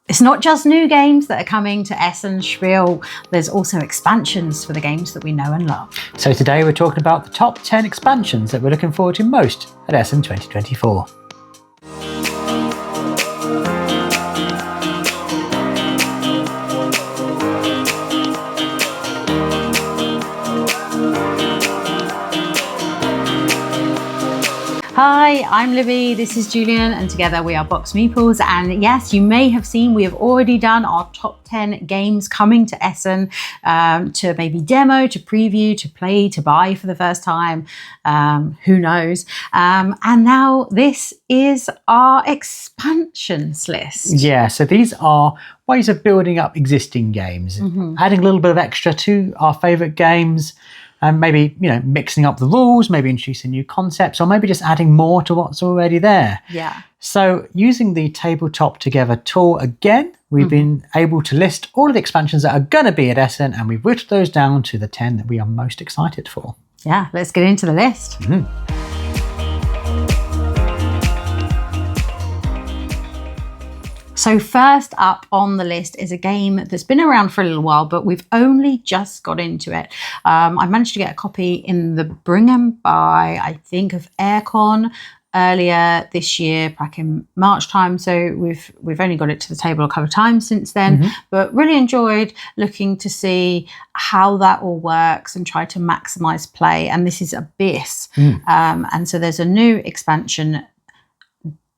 It's not just new games that are coming to Essen Spiel, there's also expansions for the games that we know and love. So today we're talking about the top 10 expansions that we're looking forward to most at Essen 2024. Hi, I'm Libby, this is Julian, and together we are BoxedMeeples. And yes, you may have seen we have already done our top 10 games coming to Essen to maybe demo, to preview, to play, to buy for the first time, who knows. And now this is our expansions list. Yeah, so these are ways of building up existing games, adding a little bit of extra to our favourite games. And maybe, mixing up the rules, maybe introducing new concepts, or maybe just adding more to what's already there. Yeah. So using the Tabletop Together tool again, we've been able to list all of the expansions that are going to be at Essen, and we've whittled those down to the 10 that we are most excited for. Yeah, let's get into the list. So first up on the list is a game that's been around for a little while, but we've only just got into it. I managed to get a copy in the Brigham by, I think, of Aircon earlier this year, back in March time. So we've only got it to the table a couple of times since then, but really enjoyed looking to see how that all works and try to maximize play. And this is Abyss. And so there's a new expansion,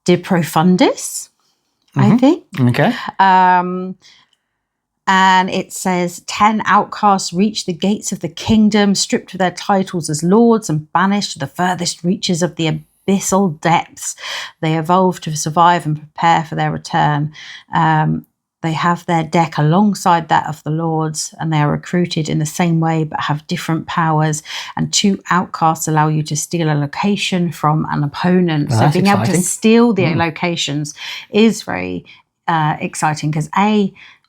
De Profundis, I think. Okay. And it says 10 outcasts reach the gates of the kingdom, stripped of their titles as lords and banished to the furthest reaches of the abyssal depths. They evolve to survive and prepare for their return. They have their deck alongside that of the lords, and they are recruited in the same way but have different powers. And 2 outcasts allow you to steal a location from an opponent. Well, so being exciting. able to steal the locations is very exciting, because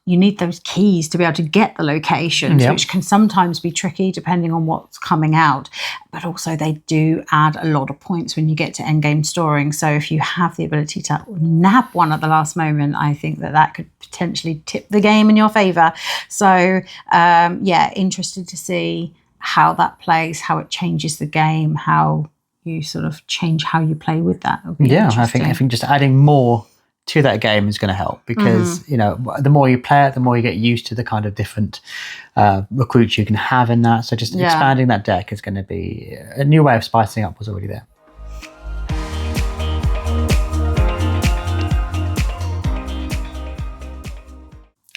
you need those keys to be able to get the locations, which can sometimes be tricky depending on what's coming out. But also they do add a lot of points when you get to endgame storing. So if you have the ability to nab one at the last moment, I think that could potentially tip the game in your favour. So interested to see how that plays, how it changes the game, how you sort of change how you play with that. I think just adding more to that game is going to help, because the more you play it, the more you get used to the kind of different recruits you can have in that. So just expanding that deck is going to be a new way of spicing up what's already there.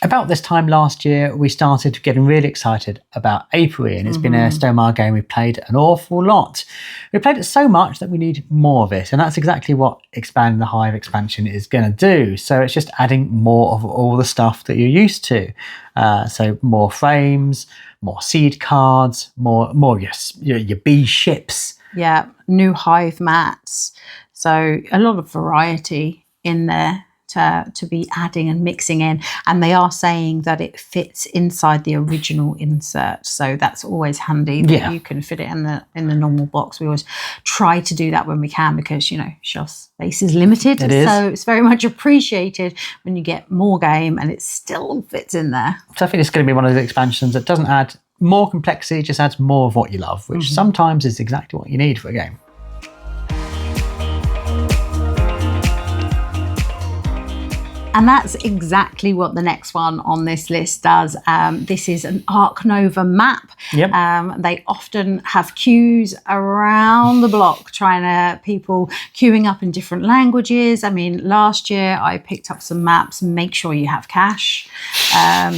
About this time last year, we started getting really excited about Apiary, and it's been a Stonemaier game we've played an awful lot. We played it so much that we need more of it, and that's exactly what expanding the Hive expansion is going to do. So it's just adding more of all the stuff that you're used to. So more frames, more seed cards, more of your bee ships. Yeah, new Hive mats. So a lot of variety in there to be adding and mixing in, and they are saying that it fits inside the original insert, so that's always handy that you can fit it in the normal box. We always try to do that when we can, because shelf space is limited. So it's very much appreciated when you get more game and it still fits in there. So I think it's going to be one of the expansions that doesn't add more complexity, just adds more of what you love, which sometimes is exactly what you need for a game. And that's exactly what the next one on this list does. This is an Arc Nova map. They often have queues around the block, people queuing up in different languages. I mean, last year I picked up some maps. Make sure you have cash,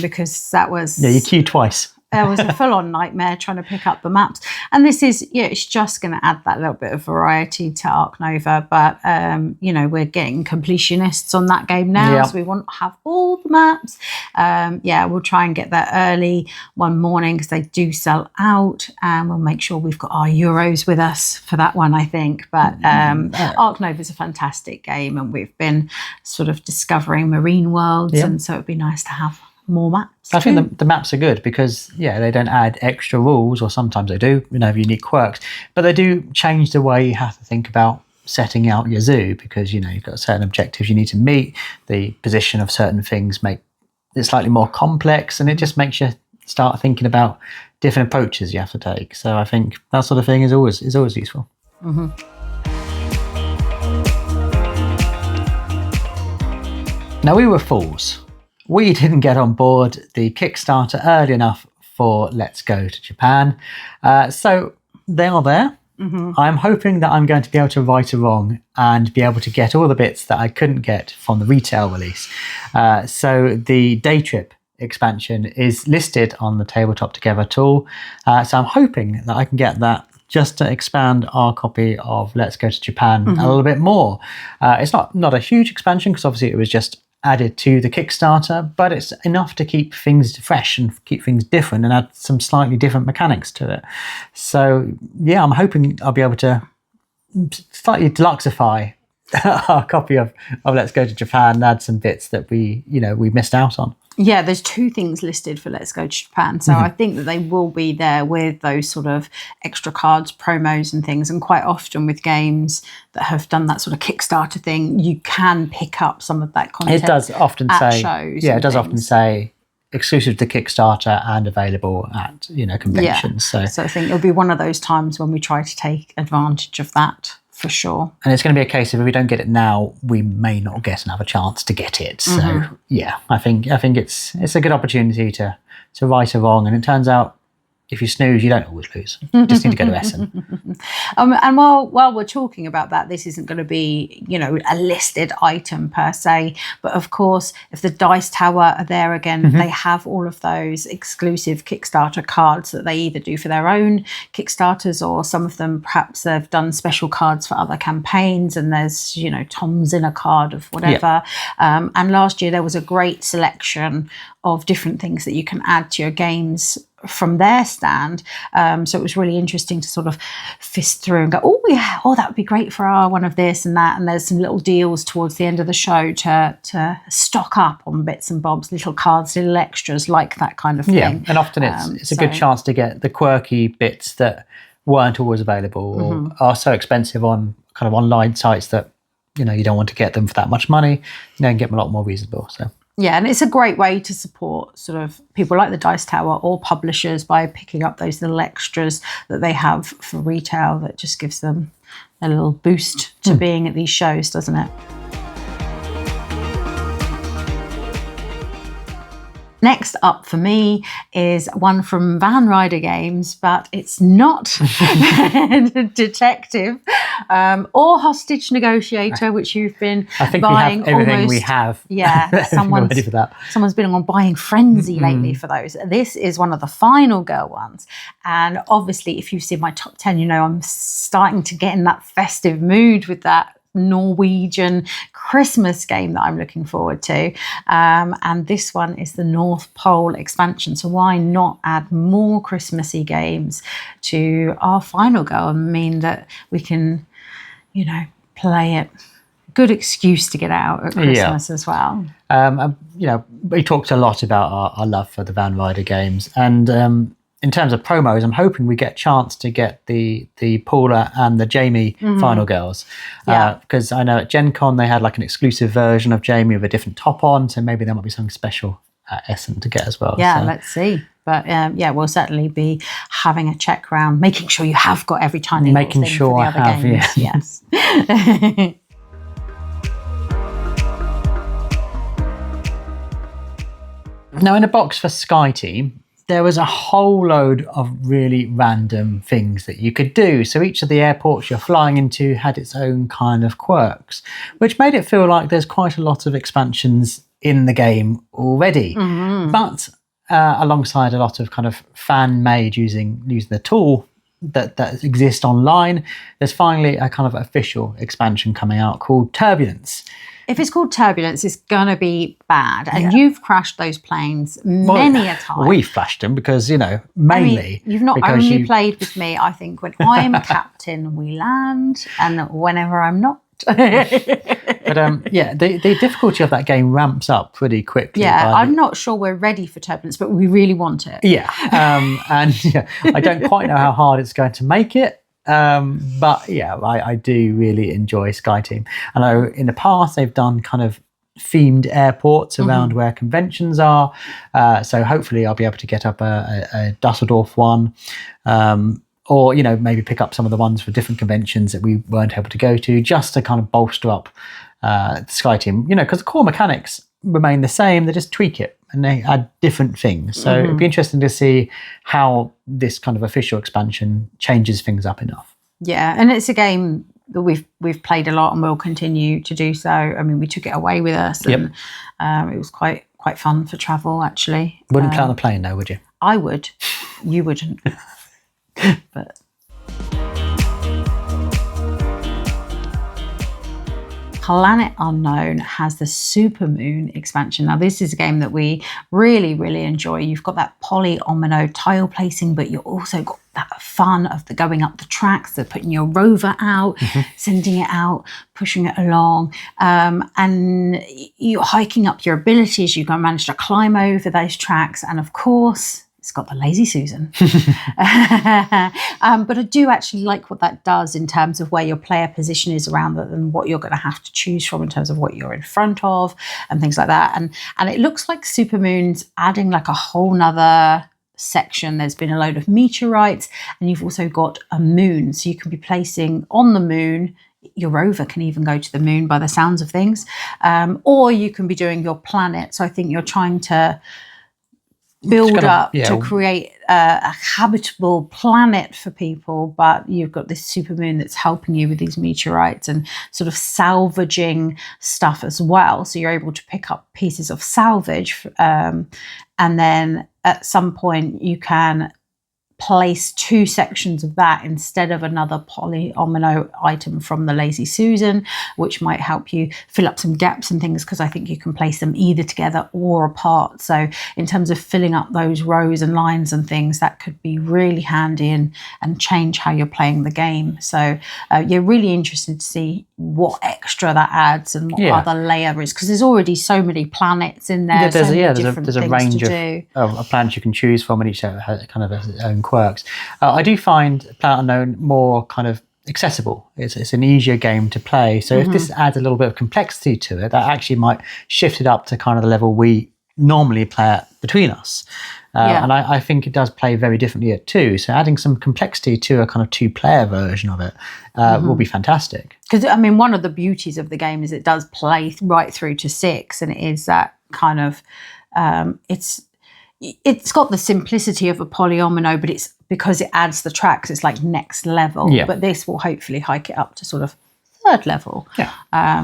because that was... Yeah, you queue twice. It was a full-on nightmare trying to pick up the maps. And this is, it's just going to add that little bit of variety to Arc Nova. But, we're getting completionists on that game now, so we want to have all the maps. We'll try and get that early one morning, because they do sell out. And we'll make sure we've got our Euros with us for that one, I think. But Arc Nova is a fantastic game, and we've been sort of discovering marine worlds. And so it'd be nice to have more maps. I think the maps are good because, they don't add extra rules, or sometimes they do, have unique quirks, but they do change the way you have to think about setting out your zoo, because you've got certain objectives you need to meet. The position of certain things make it slightly more complex, and it just makes you start thinking about different approaches you have to take. So I think that sort of thing is always useful. Now, we were fools. We didn't get on board the Kickstarter early enough for Let's Go to Japan. So they are there. I'm hoping that I'm going to be able to right a wrong and be able to get all the bits that I couldn't get from the retail release. So the day trip expansion is listed on the Tabletop Together tool. So I'm hoping that I can get that just to expand our copy of Let's Go to Japan a little bit more. It's not a huge expansion, because obviously it was just added to the Kickstarter, but it's enough to keep things fresh and keep things different and add some slightly different mechanics to it. So yeah, I'm hoping I'll be able to slightly deluxify our copy of Let's Go to Japan and add some bits that we missed out on. Yeah, there's 2 things listed for Let's Go to Japan. So I think that they will be there with those sort of extra cards, promos and things. And quite often with games that have done that sort of Kickstarter thing, you can pick up some of that content. It does often say, shows. Yeah, it does often say exclusive to Kickstarter and available at conventions. Yeah. So I think it'll be one of those times when we try to take advantage of that. For sure. And it's going to be a case of, if we don't get it now, we may not get another chance to get it. So yeah, I think it's a good opportunity to right a wrong. And it turns out, if you snooze, you don't always lose. You just need to go to Essen. And while we're talking about that, this isn't going to be, a listed item per se. But of course, if the Dice Tower are there again, they have all of those exclusive Kickstarter cards that they either do for their own Kickstarters, or some of them perhaps they've done special cards for other campaigns. And there's, Tom's in a card of whatever. Yeah. And last year there was a great selection of different things that you can add to your games from their stand. So it was really interesting to sort of fist through and go, that would be great for our one of this and that. And there's some little deals towards the end of the show to stock up on bits and bobs, little cards, little extras, like that kind of thing. Yeah, and often it's a good chance to get the quirky bits that weren't always available or are so expensive on kind of online sites that you don't want to get them for that much money. You can get them a lot more reasonable. So yeah, and it's a great way to support sort of people like the Dice Tower or publishers by picking up those little extras that they have for retail. That just gives them a little boost to being at these shows, doesn't it? Next up for me is one from Ryder Games, but it's not detective or hostage negotiator, which you've been buying. We have everything we have. Yeah, someone's been on buying frenzy lately for those. This is one of the final girl ones, and obviously, if you've seen my top 10, I'm starting to get in that festive mood with that Norwegian Christmas game that I'm looking forward to, and this one is the North Pole expansion. So why not add more Christmassy games to our final go and mean that we can play it? Good excuse to get out at Christmas as well. We talked a lot about our love for the Ryder games, and in terms of promos, I'm hoping we get a chance to get the Paula and the Jamie final girls. Because I know at Gen Con they had like an exclusive version of Jamie with a different top on, so maybe there might be something special at Essen to get as well. Yeah, let's see. But we'll certainly be having a check round, making sure you have got every tiny little thing for the other games. Yeah. Yes. Now, in a box for Sky Team, there was a whole load of really random things that you could do. So each of the airports you're flying into had its own kind of quirks, which made it feel like there's quite a lot of expansions in the game already. But alongside a lot of kind of fan-made using the tool that exist online, there's finally a kind of official expansion coming out called Turbulence. If it's called Turbulence, it's going to be bad. And you've crashed those planes many a time. We've crashed them because, mainly. You've not only played with me. I think when I'm captain, we land, and whenever I'm not. But the difficulty of that game ramps up pretty quickly. Yeah, I'm not sure we're ready for Turbulence, but we really want it. Yeah, and I don't quite know how hard it's going to make it. But yeah, I do really enjoy SkyTeam. I know in the past they've done kind of themed airports around where conventions are. So hopefully I'll be able to get up a Dusseldorf one. Or, you know, maybe pick up some of the ones for different conventions that we weren't able to go to, just to kind of bolster up the SkyTeam. You know, because the core mechanics remain the same, they just tweak it and they add different things. So it'd be interesting to see how this kind of official expansion changes things up enough. Yeah, and it's a game that we've played a lot and will continue to do so. I mean, we took it away with us, and it was quite fun for travel, actually. Wouldn't play on a plane, though, would you? I would. You wouldn't. But Planet Unknown has the Supermoon expansion. Now, this is a game that we really, really enjoy. You've got that polyomino tile placing, but you've also got that fun of the going up the tracks, the putting your rover out, sending it out, pushing it along, and you're hiking up your abilities. You can manage to climb over those tracks, and of course, it's got the Lazy Susan. But I do actually like what that does in terms of where your player position is around it and what you're going to have to choose from in terms of what you're in front of and things like that. And it looks like Supermoon's adding like a whole nother section. There's been a load of meteorites, and you've also got a moon. So you can be placing on the moon. Your rover can even go to the moon by the sounds of things. Or you can be doing your planet. So I think you're trying to build up to create a habitable planet for people, but you've got this supermoon that's helping you with these meteorites and sort of salvaging stuff as well. So you're able to pick up pieces of salvage, and then at some point you can place two sections of that instead of another polyomino item from the Lazy Susan, which might help you fill up some gaps and things, because I think you can place them either together or apart. So in terms of filling up those rows and lines and things, that could be really handy and change how you're playing the game. So you're really interested to see what extra that adds and what other layer is, because there's already so many planets in there. There's a range of planets you can choose from, and each has kind of its own quirks. I do find Planet Unknown more kind of accessible. It's an easier game to play. So if this adds a little bit of complexity to it, that actually might shift it up to kind of the level we normally play at between us. And I think it does play very differently at 2. So adding some complexity to a kind of 2-player version of it will be fantastic. Because, I mean, one of the beauties of the game is it does play right through to 6, and it is that kind of, it's got the simplicity of a polyomino, but it's because it adds the tracks, it's like next level. Yeah. But this will hopefully hike it up to sort of 3rd level,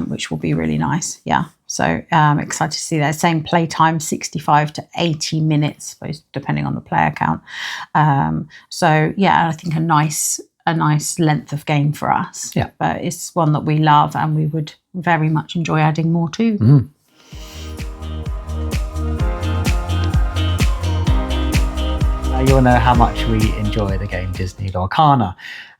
which will be really nice. Yeah. So excited to see that. Same playtime, 65 to 80 minutes, suppose, depending on the player count. So yeah, I think a nice length of game for us. Yeah. But it's one that we love and we would very much enjoy adding more to. Mm. You'll know how much we enjoy the game Disney Lorcana.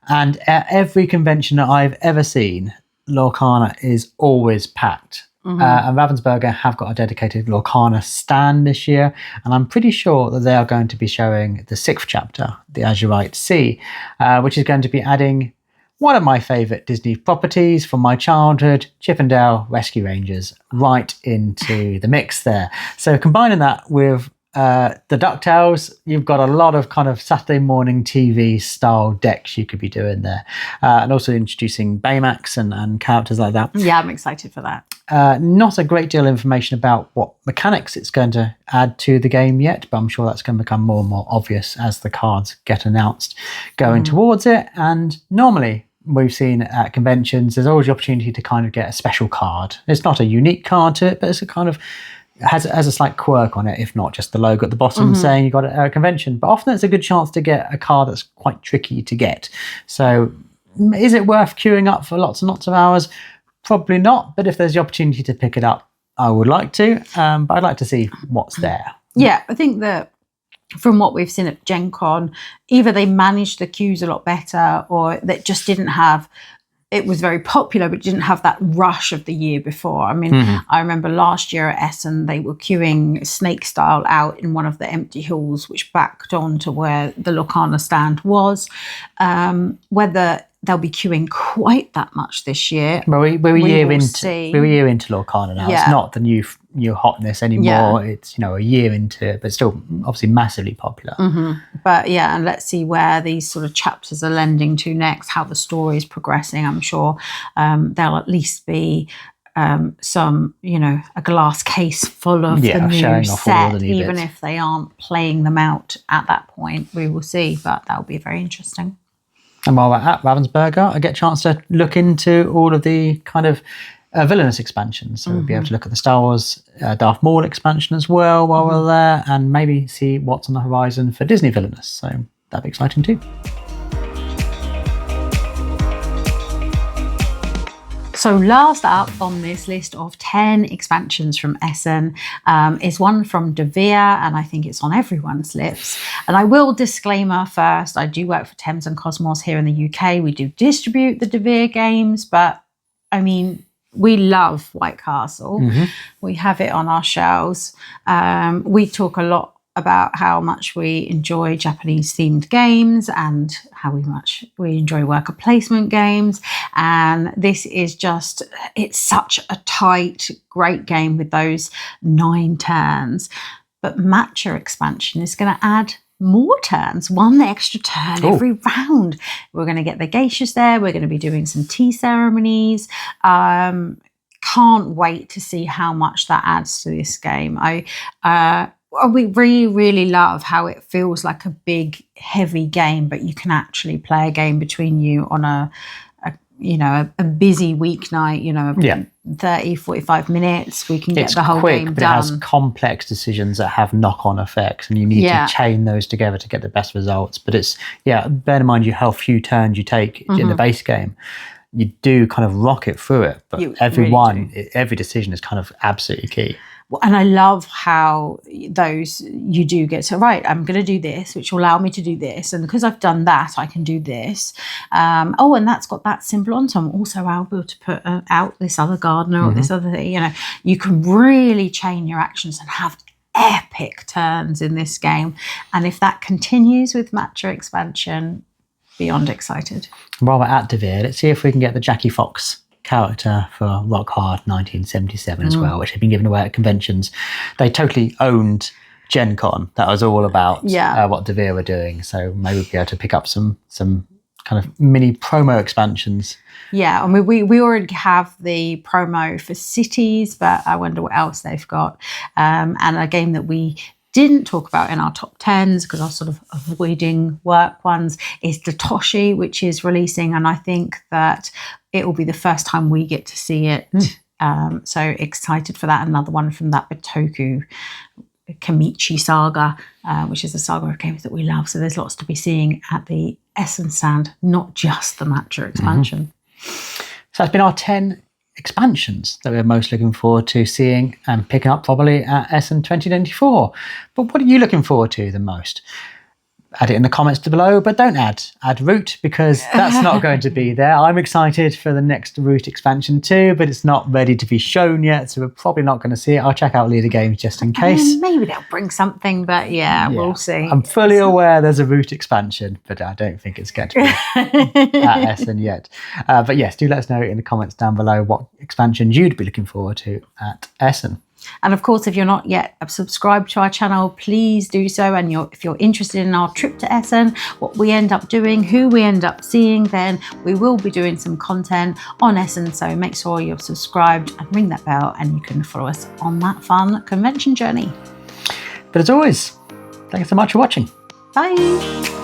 And at every convention that I've ever seen, Lorcana is always packed. And Ravensburger have got a dedicated Lorcana stand this year, and I'm pretty sure that they are going to be showing the 6th chapter, the Azurite Sea, which is going to be adding one of my favourite Disney properties from my childhood, Chippendale Rescue Rangers, right into the mix there. So combining that with the DuckTales, you've got a lot of kind of Saturday morning TV style decks you could be doing there, and also introducing Baymax and characters like that. Yeah, I'm excited for that. Not a great deal of information about what mechanics it's going to add to the game yet, but I'm sure that's going to become more and more obvious as the cards get announced going towards it. And normally we've seen at conventions, there's always the opportunity to kind of get a special card. It's not a unique card to it, but it's a kind of has a slight quirk on it, if not just the logo at the bottom saying you got it at a convention. But often it's a good chance to get a card that's quite tricky to get. So is it worth queuing up for lots and lots of hours? Probably not. But if there's the opportunity to pick it up, I would like to. But I'd like to see what's there. Yeah, I think that from what we've seen at Gen Con, either they managed the queues a lot better or they just didn't have it was very popular, but didn't have that rush of the year before. I mean, I remember last year at Essen, they were queuing snake style out in one of the empty halls, which backed on to where the Lorcana stand was. Whether they'll be queuing quite that much this year, Well, we're a year into Lorcana now. Yeah. It's not the new hotness anymore. It's a year into it, but still obviously massively popular. But yeah, and let's see where these sort of chapters are lending to next, how the story is progressing. I'm sure there'll at least be some, a glass case full of the new set, even if they aren't playing them out at that point. We will see, but that'll be very interesting. And while we're at Ravensburger, I get a chance to look into all of the kind of Villainous expansions. So we'll be able to look at the Star Wars Darth Maul expansion as well while we're there, and maybe see what's on the horizon for Disney Villainous. So that'd be exciting too. So last up on this list of 10 expansions from Essen is one from Devir, and I think it's on everyone's lips. And I will disclaimer first, I do work for Thames and Cosmos here in the UK. We do distribute the Devir games, but I mean, we love White Castle. We have it on our shelves. We talk a lot about how much we enjoy Japanese themed games and how much we enjoy worker placement games. And this is it's such a tight, great game with those 9 turns. But Matcha expansion is going to add more turns, 1 extra turn every round. We're going to get the geishas there. We're going to be doing some tea ceremonies. Can't wait to see how much that adds to this game. We really love how it feels like a big, heavy game, but you can actually play a game between you on a busy weeknight, 30, 45 minutes. We can get the whole game done. But it has complex decisions that have knock-on effects, and you need to chain those together to get the best results. But bear in mind how few turns you take in the base game. You do kind of rocket through it, but every decision is kind of absolutely key. And I love how you do get to, right, I'm going to do this, which will allow me to do this. And because I've done that, I can do this. And that's got that symbol on. So I'm also able to put out this other gardener or this other thing. You can really chain your actions and have epic turns in this game. And if that continues with Matcha expansion, beyond excited. While we're at Devir, let's see if we can get the Jackie Fox character for Rock Hard 1977 as well, which had been given away at conventions. They totally owned Gen Con. That was all about what Devir were doing. So maybe we'll be able to pick up some kind of mini promo expansions. Yeah, I mean, we already have the promo for Cities, but I wonder what else they've got. And a game that we didn't talk about in our top 10s because I was sort of avoiding work ones is Datoshi, which is releasing, and I think that it will be the first time we get to see it. So excited for that. Another one from that Bitoku Kamichi saga, which is a saga of games that we love. So there's lots to be seeing at the Essen stand, not just the Matcha expansion. So that's been our 10 expansions that we're most looking forward to seeing and picking up probably at Essen 2024. But what are you looking forward to the most? Add it in the comments below, but don't add Root, because that's not going to be there. I'm excited for the next Root expansion too, but it's not ready to be shown yet, so we're probably not going to see it. I'll check out Leader Games just in case. Maybe they'll bring something, but we'll see. I'm fully aware there's a Root expansion, but I don't think it's going to be at Essen yet. But yes, do let us know in the comments down below what expansions you'd be looking forward to at Essen. And of course, if you're not yet subscribed to our channel, please do so. And if you're interested in our trip to Essen, what we end up doing, who we end up seeing, then we will be doing some content on Essen. So make sure you're subscribed and ring that bell, and you can follow us on that fun convention journey. But as always, thanks so much for watching. Bye.